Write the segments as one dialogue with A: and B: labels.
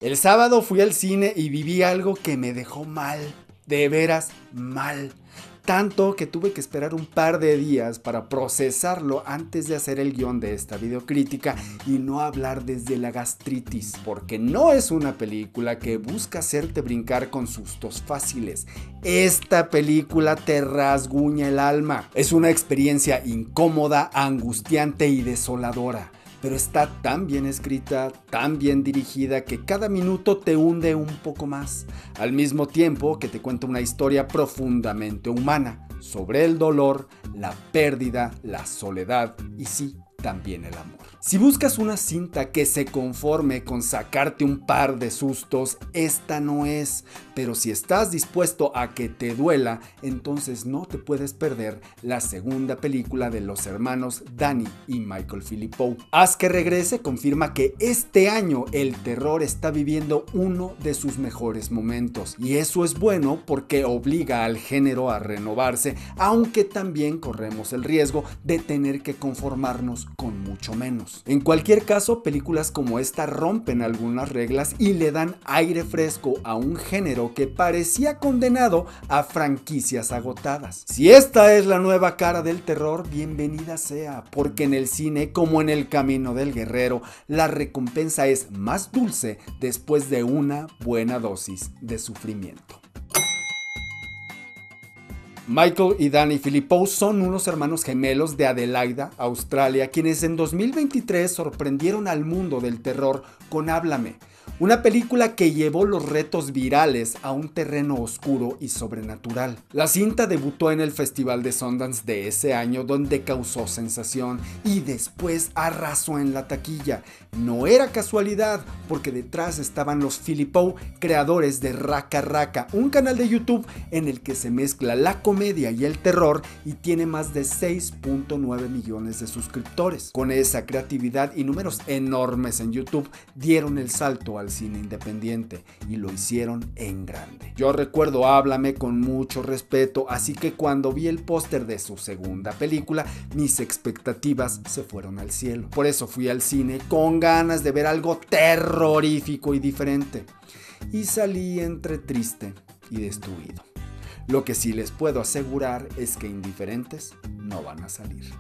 A: El sábado fui al cine y viví algo que me dejó mal, de veras mal. Tanto que tuve que esperar un par de días para procesarlo antes de hacer el guión de esta videocrítica y no hablar desde la gastritis, porque no es una película que busca hacerte brincar con sustos fáciles. Esta película te rasguña el alma. Es una experiencia incómoda, angustiante y desoladora. Pero está tan bien escrita, tan bien dirigida, que cada minuto te hunde un poco más, al mismo tiempo que te cuenta una historia profundamente humana, sobre el dolor, la pérdida, la soledad y sí, también el amor. Si buscas una cinta que se conforme con sacarte un par de sustos, esta no es. Pero si estás dispuesto a que te duela, entonces no te puedes perder la segunda película de los hermanos Danny y Michael Philippou. Haz que regrese confirma que este año el terror está viviendo uno de sus mejores momentos. Y eso es bueno porque obliga al género a renovarse, aunque también corremos el riesgo de tener que conformarnos con mucho menos. En cualquier caso, películas como esta rompen algunas reglas y le dan aire fresco a un género que parecía condenado a franquicias agotadas. Si esta es la nueva cara del terror, bienvenida sea, porque en el cine, como en el camino del guerrero, la recompensa es más dulce después de una buena dosis de sufrimiento. Michael y Danny Philippou son unos hermanos gemelos de Adelaida, Australia, quienes en 2023 sorprendieron al mundo del terror con Háblame, una película que llevó los retos virales a un terreno oscuro y sobrenatural. La cinta debutó en el Festival de Sundance de ese año, donde causó sensación y después arrasó en la taquilla. No era casualidad, porque detrás estaban los Philippou, creadores de Raka Raka, un canal de YouTube en el que se mezcla la comedia y el terror y tiene más de 6.9 millones de suscriptores. Con esa creatividad y números enormes en YouTube, dieron el salto al cine independiente y lo hicieron en grande. Yo recuerdo Háblame con mucho respeto, así que cuando vi el póster de su segunda película, mis expectativas se fueron al cielo. Por eso fui al cine con ganas de ver algo terrorífico y diferente. Y salí entre triste y destruido. Lo que sí les puedo asegurar es que indiferentes no van a salir.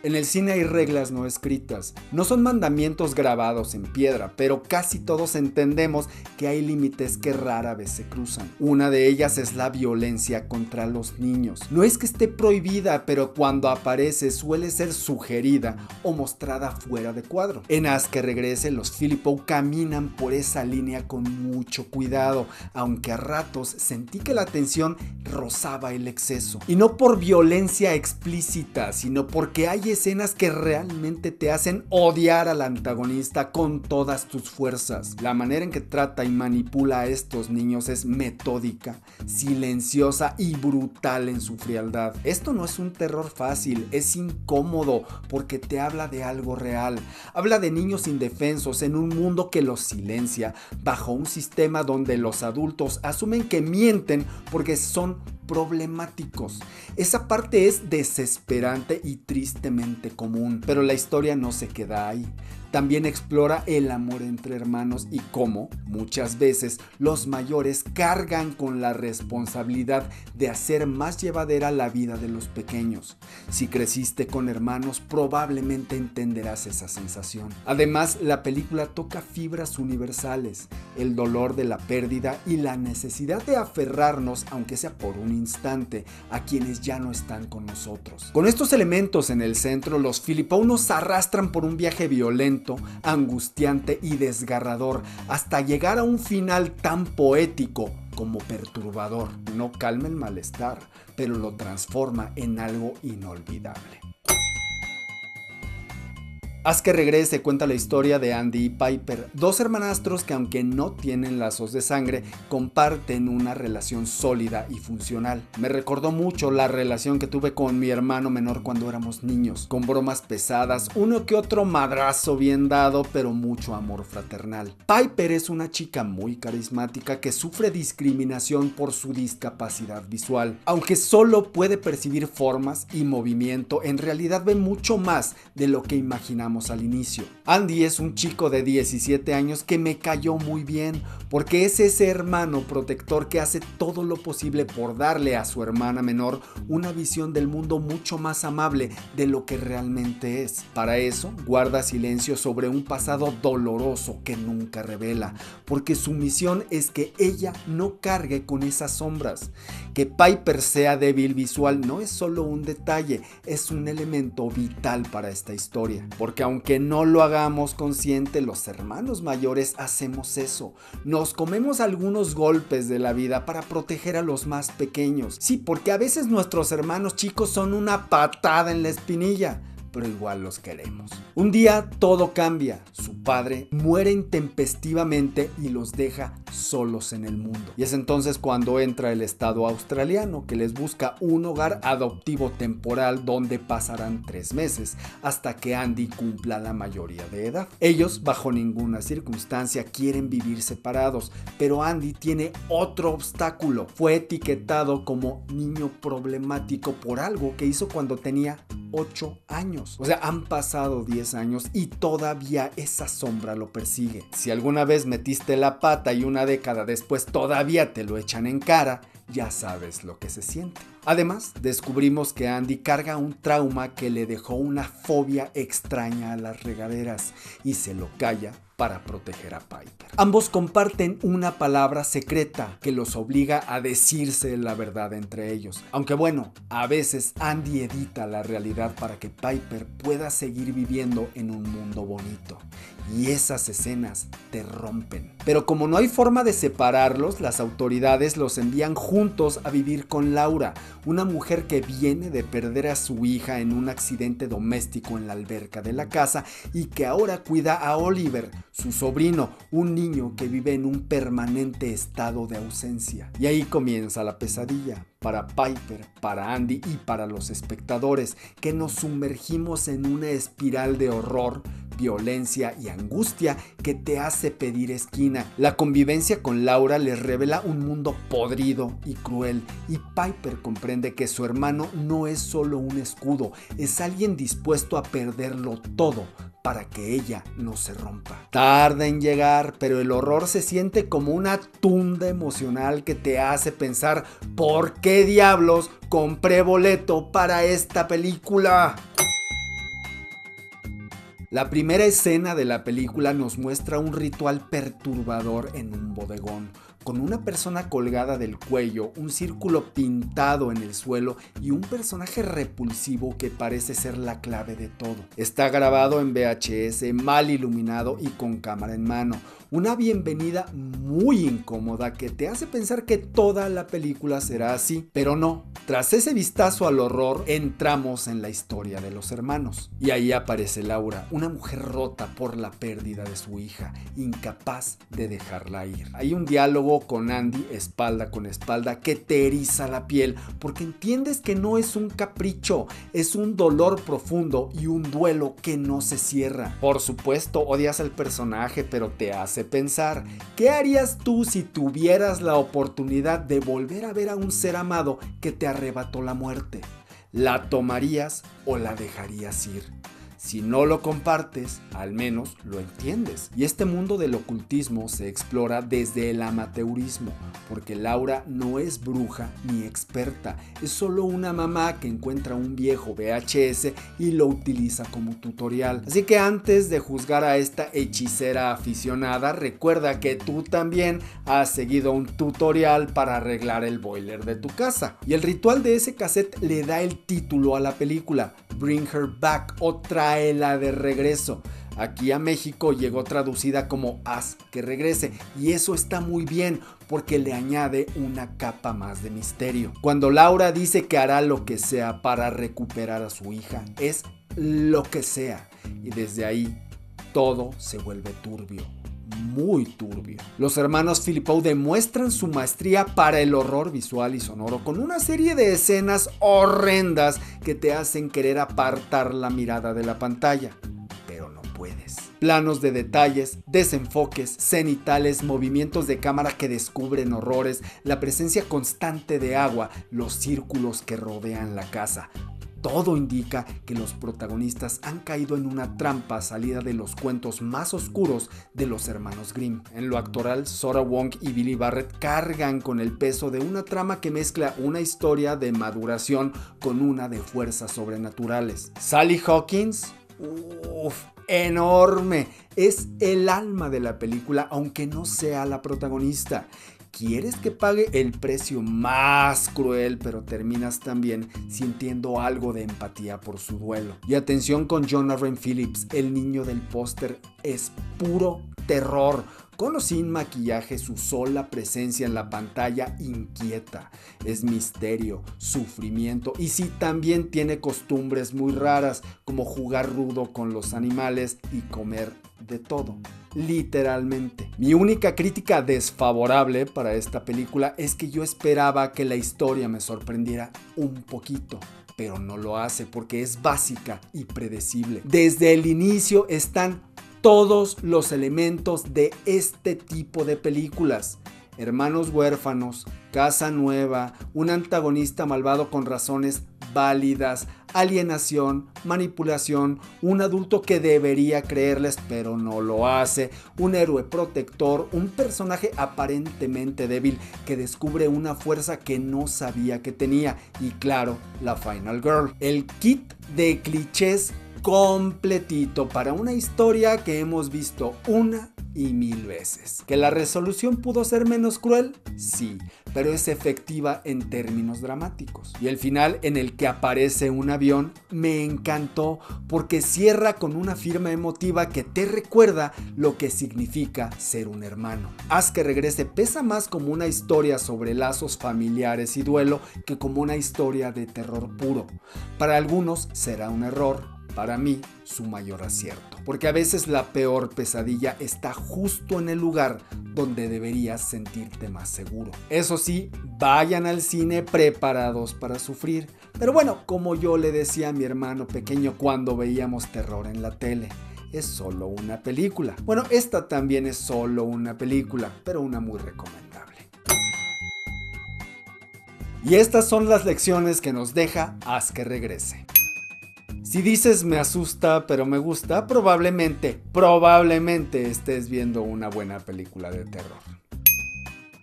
A: En el cine hay reglas no escritas, no son mandamientos grabados en piedra, pero casi todos entendemos que hay límites que rara vez se cruzan. Una de ellas es la violencia contra los niños. No es que esté prohibida, pero cuando aparece suele ser sugerida o mostrada fuera de cuadro. En Haz que regrese, los Philippou caminan por esa línea con mucho cuidado, aunque a ratos sentí que la tensión rozaba el exceso. Y no por violencia explícita, sino porque hay escenas que realmente te hacen odiar al antagonista con todas tus fuerzas. La manera en que trata y manipula a estos niños es metódica, silenciosa y brutal en su frialdad. Esto no es un terror fácil, es incómodo porque te habla de algo real. Habla de niños indefensos en un mundo que los silencia, bajo un sistema donde los adultos asumen que mienten porque son problemáticos. Esa parte es desesperante y tristemente común, pero la historia no se queda ahí. También explora el amor entre hermanos y cómo, muchas veces, los mayores cargan con la responsabilidad de hacer más llevadera la vida de los pequeños. Si creciste con hermanos, probablemente entenderás esa sensación. Además, la película toca fibras universales, el dolor de la pérdida y la necesidad de aferrarnos, aunque sea por un instante, a quienes ya no están con nosotros. Con estos elementos en el centro, los Philippou nos arrastran por un viaje violento, angustiante y desgarrador, hasta llegar a un final tan poético como perturbador. No calma el malestar, pero lo transforma en algo inolvidable. Haz que regrese cuenta la historia de Andy y Piper, dos hermanastros que aunque no tienen lazos de sangre, comparten una relación sólida y funcional. Me recordó mucho la relación que tuve con mi hermano menor cuando éramos niños, con bromas pesadas, uno que otro madrazo bien dado, pero mucho amor fraternal. Piper es una chica muy carismática que sufre discriminación por su discapacidad visual. Aunque solo puede percibir formas y movimiento, en realidad ve mucho más de lo que imaginamos mencionamos al inicio. Andy es un chico de 17 años que me cayó muy bien, porque es ese hermano protector que hace todo lo posible por darle a su hermana menor una visión del mundo mucho más amable de lo que realmente es. Para eso, guarda silencio sobre un pasado doloroso que nunca revela, porque su misión es que ella no cargue con esas sombras. Que Piper sea débil visual no es solo un detalle, es un elemento vital para esta historia, porque aunque no lo hagamos consciente, los hermanos mayores hacemos eso. Nos comemos algunos golpes de la vida para proteger a los más pequeños. Sí, porque a veces nuestros hermanos chicos son una patada en la espinilla, pero igual los queremos. Un día todo cambia. Su padre muere intempestivamente y los deja solos en el mundo. Y es entonces cuando entra el Estado australiano, que les busca un hogar adoptivo temporal donde pasarán 3 meses hasta que Andy cumpla la mayoría de edad. Ellos bajo ninguna circunstancia quieren vivir separados, pero Andy tiene otro obstáculo. Fue etiquetado como niño problemático por algo que hizo cuando tenía 8 años. O sea, han pasado 10 años y todavía esa sombra lo persigue. Si alguna vez metiste la pata y una década después todavía te lo echan en cara, ya sabes lo que se siente. Además, descubrimos que Andy carga un trauma que le dejó una fobia extraña a las regaderas y se lo calla para proteger a Piper. Ambos comparten una palabra secreta que los obliga a decirse la verdad entre ellos. Aunque bueno, a veces Andy edita la realidad para que Piper pueda seguir viviendo en un mundo bonito. Y esas escenas te rompen. Pero como no hay forma de separarlos, las autoridades los envían juntos a vivir con Laura, una mujer que viene de perder a su hija en un accidente doméstico en la alberca de la casa y que ahora cuida a Oliver, su sobrino, un niño que vive en un permanente estado de ausencia. Y ahí comienza la pesadilla. Para Piper, para Andy y para los espectadores, que nos sumergimos en una espiral de horror, violencia y angustia que te hace pedir esquina. La convivencia con Laura les revela un mundo podrido y cruel, y Piper comprende que su hermano no es solo un escudo, es alguien dispuesto a perderlo todo para que ella no se rompa. Tarda en llegar, pero el horror se siente como una tunda emocional que te hace pensar: ¿por qué diablos compré boleto para esta película? La primera escena de la película nos muestra un ritual perturbador en un bodegón, con una persona colgada del cuello, un círculo pintado en el suelo y un personaje repulsivo que parece ser la clave de todo. Está grabado en VHS, mal iluminado y con cámara en mano. Una bienvenida muy incómoda que te hace pensar que toda la película será así, pero no. Tras ese vistazo al horror, entramos en la historia de los hermanos. Y ahí aparece Laura, una mujer rota por la pérdida de su hija, incapaz de dejarla ir. Hay un diálogo con Andy espalda con espalda que te eriza la piel, porque entiendes que no es un capricho, es un dolor profundo y un duelo que no se cierra. Por supuesto, odias al personaje, pero te hace pensar: ¿qué harías tú si tuvieras la oportunidad de volver a ver a un ser amado que te arrebató la muerte? ¿La tomarías o la dejarías ir? Si no lo compartes, al menos lo entiendes. Y este mundo del ocultismo se explora desde el amateurismo, porque Laura no es bruja ni experta, es solo una mamá que encuentra un viejo VHS y lo utiliza como tutorial. Así que antes de juzgar a esta hechicera aficionada, recuerda que tú también has seguido un tutorial para arreglar el boiler de tu casa. Y el ritual de ese cassette le da el título a la película: Bring Her Back, o Tráela de regreso. Aquí a México llegó traducida como Haz que regrese, y eso está muy bien porque le añade una capa más de misterio. Cuando Laura dice que hará lo que sea para recuperar a su hija, es lo que sea, y desde ahí todo se vuelve turbio. Muy turbio. Los hermanos Philippou demuestran su maestría para el horror visual y sonoro con una serie de escenas horrendas que te hacen querer apartar la mirada de la pantalla, pero no puedes. Planos de detalles, desenfoques, cenitales, movimientos de cámara que descubren horrores, la presencia constante de agua, los círculos que rodean la casa. Todo indica que los protagonistas han caído en una trampa salida de los cuentos más oscuros de los hermanos Grimm. En lo actoral, Sora Wong y Billy Barrett cargan con el peso de una trama que mezcla una historia de maduración con una de fuerzas sobrenaturales. Sally Hawkins, enorme, es el alma de la película, aunque no sea la protagonista. Quieres que pague el precio más cruel, pero terminas también sintiendo algo de empatía por su duelo. Y atención con Jonah Rhys-Phillips, el niño del póster es puro terror. Con o sin maquillaje, su sola presencia en la pantalla inquieta. Es misterio, sufrimiento y sí, también tiene costumbres muy raras, como jugar rudo con los animales y comer de todo, literalmente. Mi única crítica desfavorable para esta película es que yo esperaba que la historia me sorprendiera un poquito, pero no lo hace porque es básica y predecible. Desde el inicio están todos los elementos de este tipo de películas. Hermanos huérfanos, casa nueva, un antagonista malvado con razones válidas, alienación, manipulación, un adulto que debería creerles pero no lo hace, un héroe protector, un personaje aparentemente débil que descubre una fuerza que no sabía que tenía y claro, la Final Girl. El kit de clichés completito para una historia que hemos visto una y mil veces. ¿Que la resolución pudo ser menos cruel? Sí, pero es efectiva en términos dramáticos. Y el final en el que aparece un avión me encantó porque cierra con una firma emotiva que te recuerda lo que significa ser un hermano. Haz que regrese pesa más como una historia sobre lazos familiares y duelo que como una historia de terror puro. Para algunos será un error. Para mí, su mayor acierto. Porque a veces la peor pesadilla está justo en el lugar donde deberías sentirte más seguro. Eso sí, vayan al cine preparados para sufrir. Pero bueno, como yo le decía a mi hermano pequeño cuando veíamos terror en la tele, es solo una película. Bueno, esta también es solo una película, pero una muy recomendable. Y estas son las lecciones que nos deja Haz que regrese. Si dices me asusta pero me gusta, probablemente estés viendo una buena película de terror.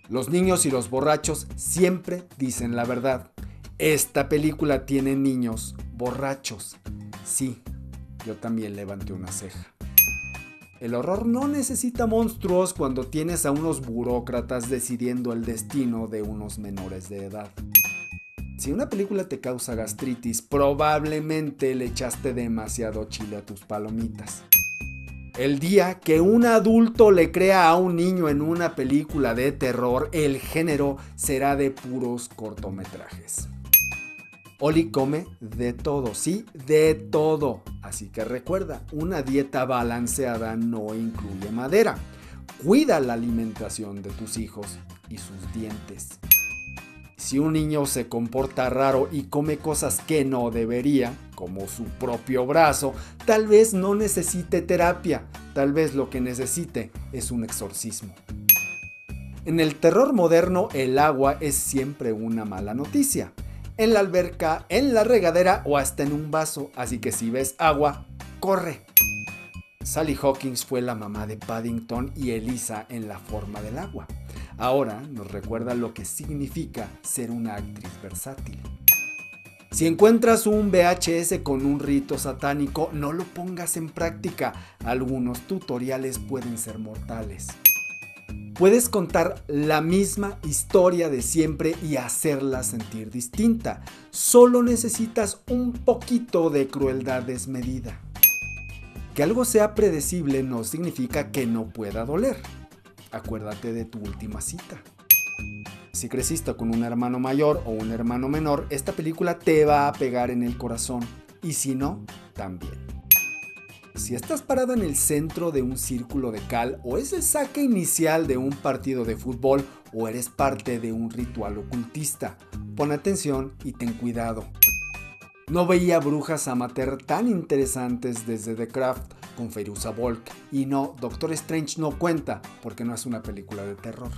A: Los niños y los borrachos siempre dicen la verdad. Esta película tiene niños borrachos. Sí, yo también levanté una ceja. El horror no necesita monstruos cuando tienes a unos burócratas decidiendo el destino de unos menores de edad. Si una película te causa gastritis, probablemente le echaste demasiado chile a tus palomitas. El día que un adulto le crea a un niño en una película de terror, el género será de puros cortometrajes. Oli come de todo, sí, de todo. Así que recuerda, una dieta balanceada no incluye madera. Cuida la alimentación de tus hijos y sus dientes. Si un niño se comporta raro y come cosas que no debería, como su propio brazo, tal vez no necesite terapia, tal vez lo que necesite es un exorcismo. En el terror moderno, el agua es siempre una mala noticia. En la alberca, en la regadera o hasta en un vaso, así que si ves agua, corre. Sally Hawkins fue la mamá de Paddington y Elisa en La forma del agua. Ahora nos recuerda lo que significa ser una actriz versátil. Si encuentras un VHS con un rito satánico, no lo pongas en práctica. Algunos tutoriales pueden ser mortales. Puedes contar la misma historia de siempre y hacerla sentir distinta. Solo necesitas un poquito de crueldad desmedida. Que algo sea predecible no significa que no pueda doler. Acuérdate de tu última cita. Si creciste con un hermano mayor o un hermano menor, esta película te va a pegar en el corazón. Y si no, también. Si estás parado en el centro de un círculo de cal o es el saque inicial de un partido de fútbol o eres parte de un ritual ocultista, pon atención y ten cuidado. No veía brujas amateur tan interesantes desde The Craft con Fairuza Balk. Y no, Doctor Strange no cuenta porque no es una película de terror.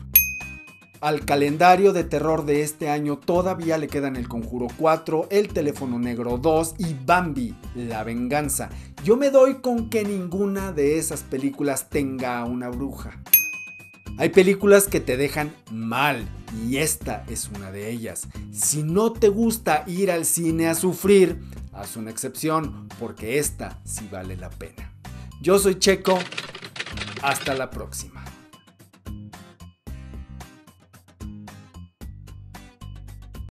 A: Al calendario de terror de este año todavía le quedan El Conjuro 4, El Teléfono Negro 2 y Bambi, La Venganza. Yo me doy con que ninguna de esas películas tenga a una bruja. Hay películas que te dejan mal y esta es una de ellas. Si no te gusta ir al cine a sufrir, haz una excepción porque esta sí vale la pena. Yo soy Checo, hasta la próxima.